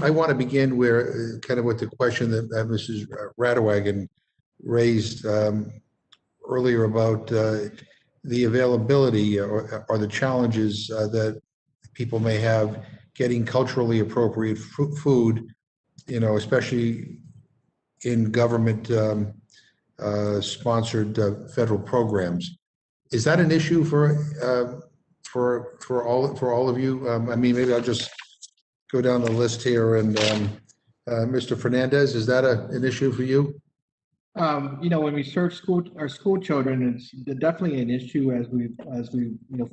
I want to begin where kind of with the question that Mrs. Radewagen raised earlier about the availability or the challenges that people may have getting culturally appropriate food, especially in government sponsored federal programs. Is that an issue for all of you? I mean, maybe I'll just go down the list here. And Mr. Fernandez, is that an issue for you? When we serve our school children, it's definitely an issue as we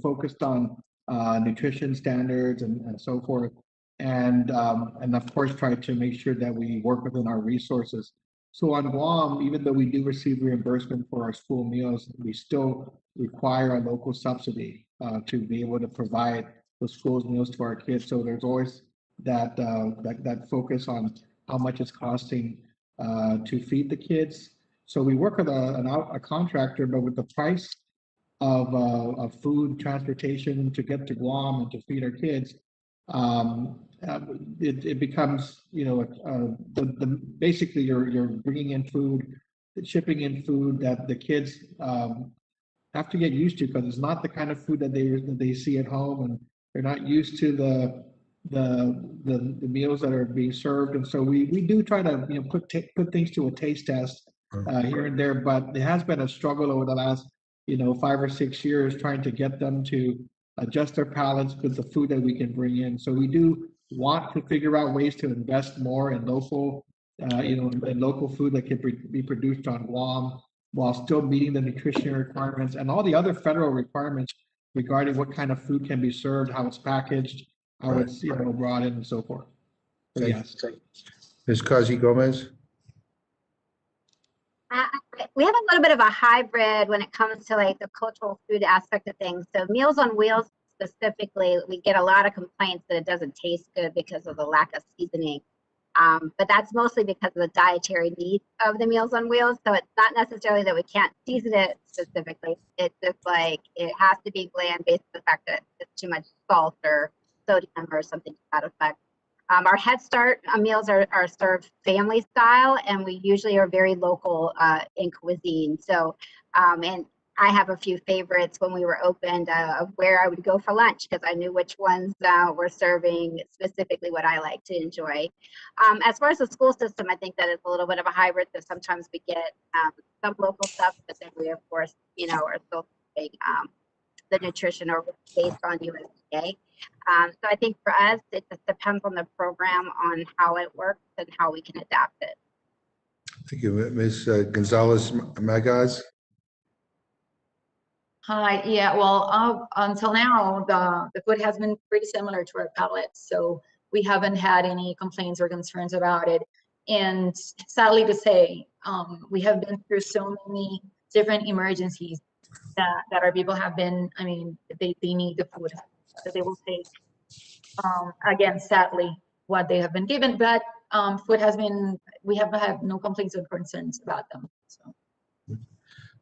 focused on nutrition standards and so forth, and of course try to make sure that we work within our resources. So on Guam, even though we do receive reimbursement for our school meals, we still require a local subsidy to be able to provide the school's meals to our kids. So there's always that focus on how much it's costing to feed the kids. So we work with a contractor, but with the price of food, transportation to get to Guam and to feed our kids, it becomes, basically you're bringing in food, shipping in food that the kids have to get used to, because it's not the kind of food that they see at home, and they're not used to the meals that are being served. And so we do try to put things to a taste test here and there, but it has been a struggle over the last 5 or 6 years trying to get them to adjust their palates with the food that we can bring in. So we do want to figure out ways to invest more in local in local food that can be produced on Guam, while still meeting the nutrition requirements and all the other federal requirements regarding what kind of food can be served, how it's packaged, how it's brought in, and so forth. So, yes. Ms. Kazi Gomez? We have a little bit of a hybrid when it comes to like the cultural food aspect of things. So Meals on Wheels specifically, we get a lot of complaints that it doesn't taste good because of the lack of seasoning. But that's mostly because of the dietary needs of the Meals on Wheels. So it's not necessarily that we can't season it specifically. It's just like it has to be bland based on the fact that it's too much salt or sodium or something to that effect. Our Head Start meals are served family style, and we usually are very local in cuisine. So, and I have a few favorites when we were opened of where I would go for lunch, because I knew which ones were serving specifically what I like to enjoy. As far as the school system, I think that it's a little bit of a hybrid, that sometimes we get some local stuff, but then we, of course, are still doing the nutrition or based on USDA. So I think for us, it just depends on the program, on how it works and how we can adapt it. Thank you. Ms. Gonzalez-Magaz? Hi, yeah, well, until now, the food has been pretty similar to our palates, so we haven't had any complaints or concerns about it. And sadly to say, we have been through so many different emergencies that our people have been, I mean, they need the food that they will take. Again, sadly, what they have been given, but food has been, we have had no complaints or concerns about them. So.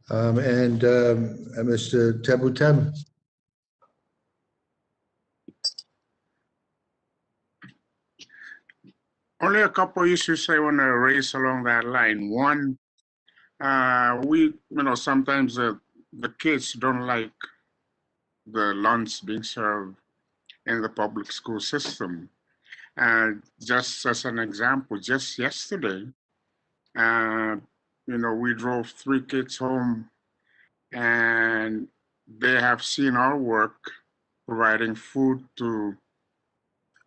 And Mr. Tebutem? Only a couple issues I want to raise along that line. One, we, sometimes the kids don't like the lunch being served in the public school system. Just as an example, just yesterday, we drove 3 kids home, and they have seen our work providing food to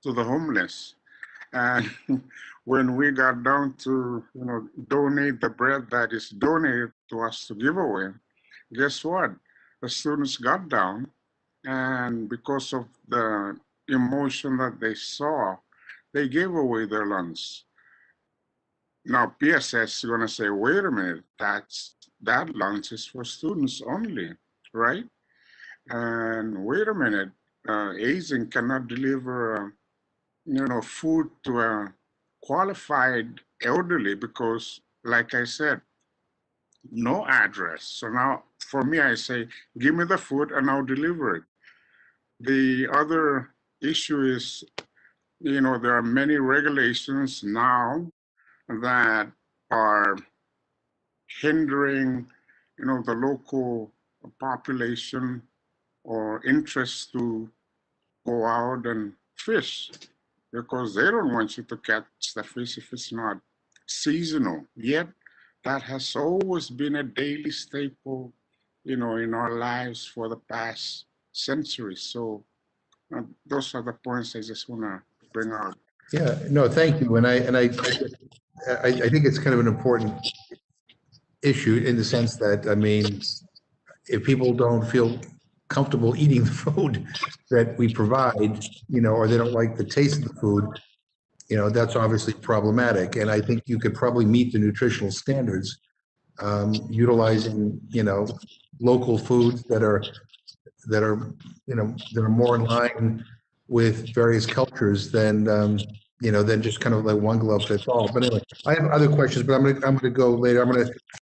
the homeless. And when we got down to donate the bread that is donated to us to give away, guess what? The students got down, and because of the emotion that they saw, they gave away their lunch. Now PSS is going to say, wait a minute, that lunch is for students only, right? And wait a minute, Asian cannot deliver food to a qualified elderly because, like I said, no address. So now for me, I say, give me the food and I'll deliver it. The other issue is there are many regulations now that are hindering, the local population or interest to go out and fish because they don't want you to catch the fish if it's not seasonal. Yet that has always been a daily staple, in our lives for the past century. So those are the points I just want to bring out. Yeah, no, thank you. And I think it's kind of an important issue in the sense that, I mean, if people don't feel comfortable eating the food that we provide, or they don't like the taste of the food, that's obviously problematic. And I think you could probably meet the nutritional standards utilizing, local foods that are more in line with various cultures than just kind of like one glove fits all. But anyway, I have other questions, but I'm gonna go later. I'm gonna